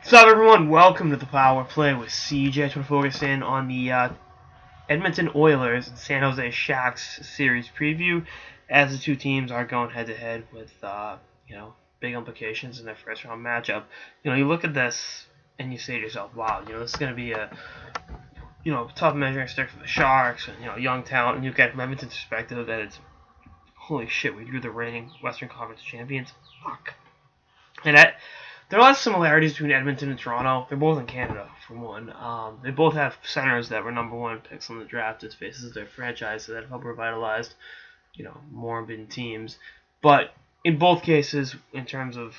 What's up, everyone? Welcome to the Power Play with CJ. I want to focus in on the Edmonton Oilers and San Jose Sharks series preview, as the two teams are going head-to-head with big implications in their first-round matchup. You look at this and you say to yourself, "Wow, this is going to be a tough measuring stick for the Sharks and young talent." And you get from Edmonton's perspective that it's holy shit, we drew the reigning Western Conference champions. Fuck. And there are a lot of similarities between Edmonton and Toronto. They're both in Canada, for one. They both have centers that were number one picks on the draft as faces of their franchise, so that helped revitalize, morbid teams. But in both cases, in terms of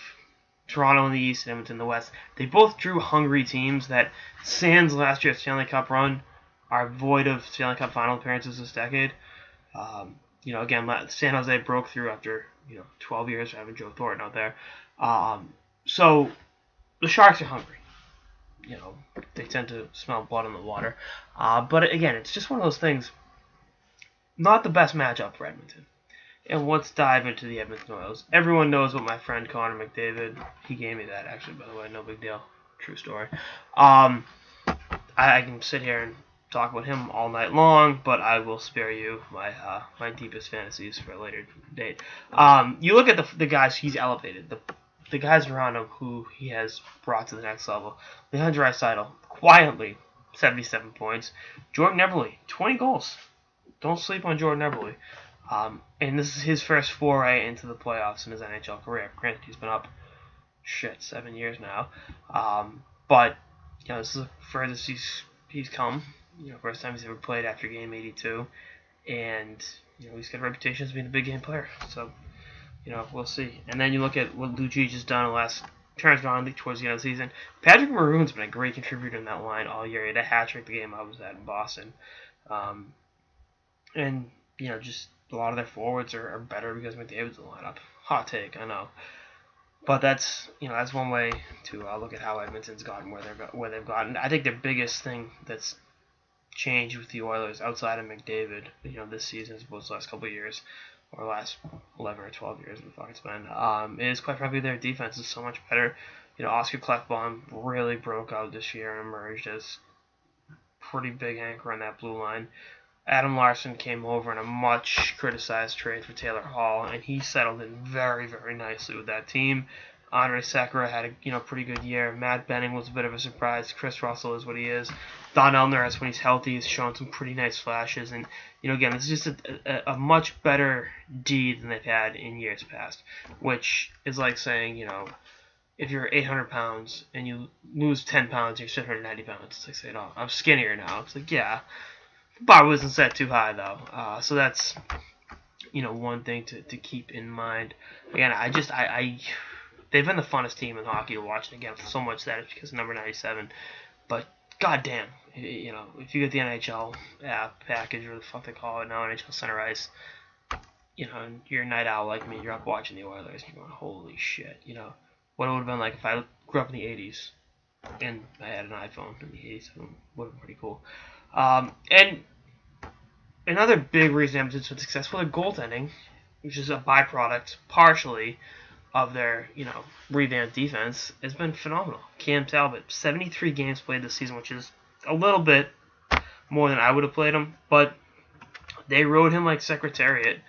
Toronto in the East and Edmonton in the West, they both drew hungry teams that, sans last year's Stanley Cup run, are void of Stanley Cup final appearances this decade. Again, San Jose broke through after 12 years of having Joe Thornton out there. So the Sharks are hungry. They tend to smell blood in the water. But again, it's just one of those things. Not the best matchup for Edmonton. And let's dive into the Edmonton Oilers. Everyone knows what my friend Connor McDavid, he gave me that actually, by the way, no big deal. True story. I can sit here and talk about him all night long, but I will spare you my deepest fantasies for a later date. You look at the guys he's elevated, the guys around him who he has brought to the next level. Leon Draisaitl, quietly, 77 points. Jordan Eberle, 20 goals. Don't sleep on Jordan Eberle. And this is his first foray into the playoffs in his NHL career. Granted, he's been up, 7 years now. But this is the furthest he's come. First time he's ever played after game 82. And, he's got a reputation as being a big game player. So, we'll see. And then you look at what Lucic has done in the last turnaround towards the end of the season. Patrick Maroon's been a great contributor in that line all year. He had a hat trick the game I was at in Boston. Just a lot of their forwards are better because McDavid's in the lineup. Hot take, I know. But that's one way to look at how Edmonton's gotten where they've gotten. I think the biggest thing that's changed with the Oilers outside of McDavid, this season as opposed to the last couple of years, or last 11 or 12 years, what the fuck it's been, is quite frankly their defense is so much better. Oscar Klefbom really broke out this year and emerged as pretty big anchor on that blue line. Adam Larson came over in a much criticized trade for Taylor Hall, and he settled in very, very nicely with that team. Andre Sekera had a pretty good year. Matt Benning was a bit of a surprise. Chris Russell is what he is. Don Elner, when he's healthy, has shown some pretty nice flashes. And again, this is just a much better D than they've had in years past, which is like saying if you're 800 pounds and you lose 10 pounds, you're 790 pounds. It's like saying, "Oh, I'm skinnier now." It's like, yeah, the bar wasn't set too high though. So that's one thing to keep in mind. Again, they've been the funnest team in hockey to watch, and again, so much that it's because of number 97. But goddamn, if you get the NHL app package, or the fuck they call it now, NHL Center Ice, and you're a night owl like me, you're up watching the Oilers, and you're going, holy shit, what it would have been like if I grew up in the 80s and I had an iPhone in the 80s. It would have been pretty cool. And another big reason Edmonton's been successful, their goaltending, which is a byproduct partially of their, revamped defense, has been phenomenal. Cam Talbot, 73 games played this season, which is a little bit more than I would have played him, but they rode him like Secretariat,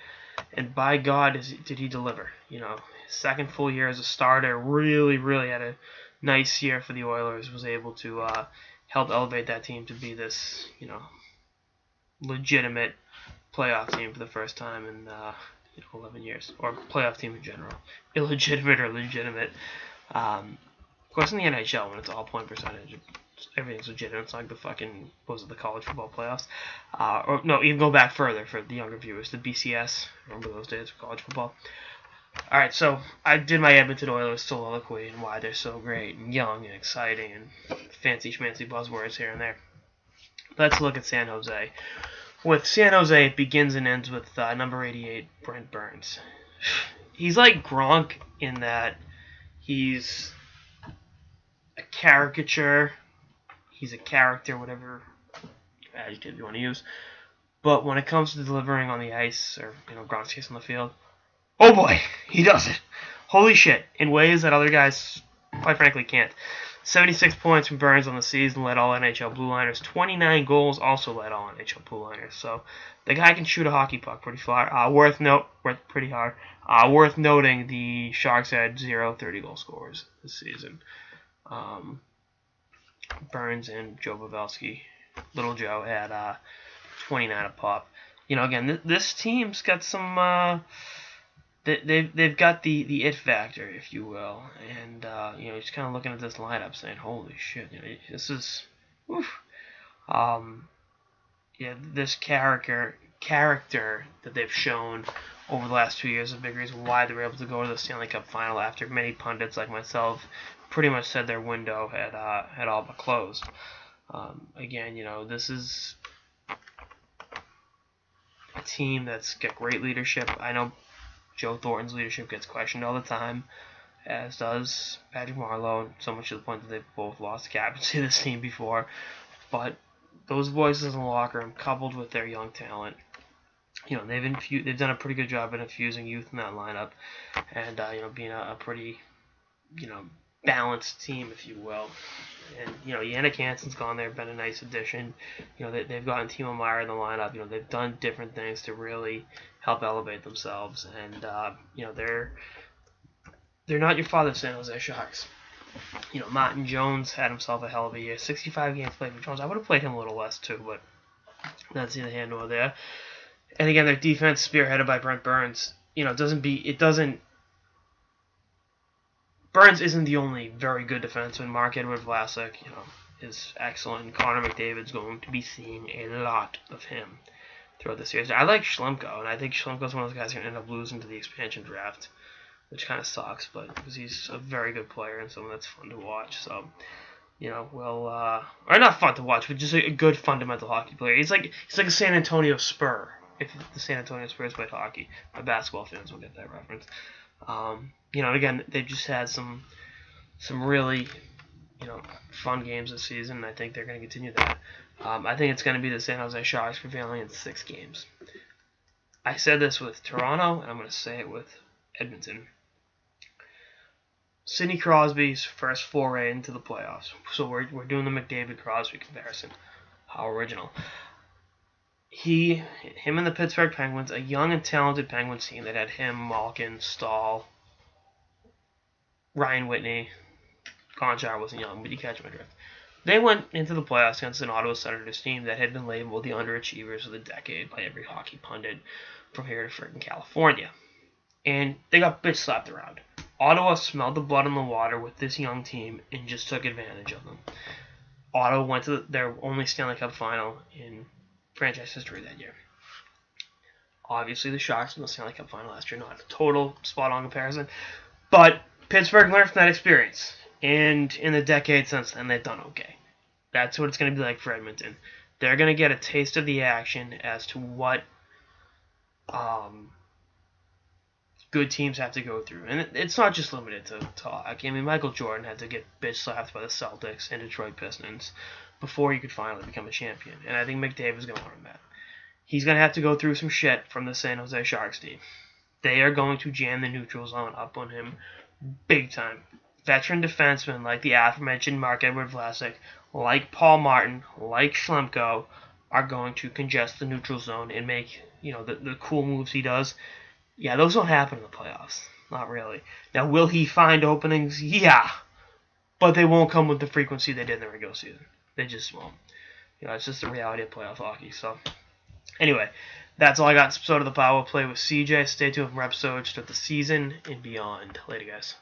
and by God did he deliver. His second full year as a starter, really, really had a nice year for the Oilers, was able to help elevate that team to be this, legitimate playoff team for the first time in 11 years, or playoff team in general, illegitimate or legitimate. Of course, in the NHL, when it's all point percentage, everything's legitimate. It's like the fucking, the college football playoffs? Or no, even go back further for the younger viewers, the BCS. Remember those days of college football? All right, so I did my Edmonton Oilers soliloquy and why they're so great and young and exciting and fancy schmancy buzzwords here and there. Let's look at San Jose. With San Jose, it begins and ends with number 88, Brent Burns. He's like Gronk in that he's a caricature. He's a character, whatever adjective you want to use. But when it comes to delivering on the ice, or Gronk's case on the field, oh boy, he does it. Holy shit, in ways that other guys, quite frankly, can't. 76 points from Burns on the season, led all NHL blue liners. 29 goals, also led all NHL blue liners. So the guy can shoot a hockey puck pretty far. Worth noting, the Sharks had 0 30-goal scorers this season. Burns and Joe Pavelski, Little Joe, had 29 a pop. Again, this team's got some. They've got the it factor, if you will, and just kind of looking at this lineup, saying, "Holy shit, this is, oof." This character that they've shown over the last 2 years is a big reason why they were able to go to the Stanley Cup final after many pundits like myself pretty much said their window had all but closed. Again, this is a team that's got great leadership. I know Joe Thornton's leadership gets questioned all the time, as does Patrick Marleau, so much to the point that they've both lost the captaincy of this team before. But those voices in the locker room, coupled with their young talent, they've done a pretty good job at infusing youth in that lineup, and being a pretty balanced team, if you will. And Yannick Hansen's gone there, been a nice addition. They've gotten Timo Meier in the lineup. They've done different things to really help elevate themselves, and they're not your father's San Jose Sharks. Martin Jones had himself a hell of a year. 65 games played for Jones. I would have played him a little less too, but that's neither here nor there. And again, their defense spearheaded by Brent Burns. Burns isn't the only very good defenseman. Marc-Edouard Vlasic, is excellent. Connor McDavid's going to be seeing a lot of him throughout the series. I like Schlemko, and I think Schlemko's one of those guys who are going to end up losing to the expansion draft, which kind of sucks, but because he's a very good player and someone that's fun to watch. So, or not fun to watch, but just a good fundamental hockey player. He's like a San Antonio Spur. If the San Antonio Spurs played hockey, my basketball fans will get that reference. Again, they've just had some really, fun games this season, and I think they're going to continue that. I think it's going to be the San Jose Sharks prevailing in 6 games. I said this with Toronto, and I'm going to say it with Edmonton. Sidney Crosby's first foray into the playoffs. So we're doing the McDavid-Crosby comparison. How original. Him and the Pittsburgh Penguins, a young and talented Penguins team that had him, Malkin, Stahl, Ryan Whitney. Gonchar wasn't young, but you catch my drift. They went into the playoffs against an Ottawa Senators team that had been labeled the underachievers of the decade by every hockey pundit from here to freaking California. And they got bitch slapped around. Ottawa smelled the blood in the water with this young team and just took advantage of them. Ottawa went to their only Stanley Cup final in franchise history that year. Obviously, the Sharks in the Stanley Cup final last year, not a total spot-on comparison, but Pittsburgh learned from that experience, and in the decade since then, they've done okay. That's what it's going to be like for Edmonton. They're going to get a taste of the action as to what good teams have to go through. And it's not just limited to hockey. I mean, Michael Jordan had to get bitch slapped by the Celtics and Detroit Pistons before he could finally become a champion. And I think McDavid's going to learn that. He's going to have to go through some shit from the San Jose Sharks team. They are going to jam the neutral zone up on him big time. Veteran defensemen like the aforementioned Marc-Edouard Vlasic, like Paul Martin, like Schlemko, are going to congest the neutral zone and make the cool moves he does. Yeah, those don't happen in the playoffs. Not really. Now, will he find openings? Yeah. But they won't come with the frequency they did in the regular season. They just won't. It's just the reality of playoff hockey. So, anyway, that's all I got in this episode of the Power Play with CJ. Stay tuned for episodes throughout the season and beyond. Later, guys.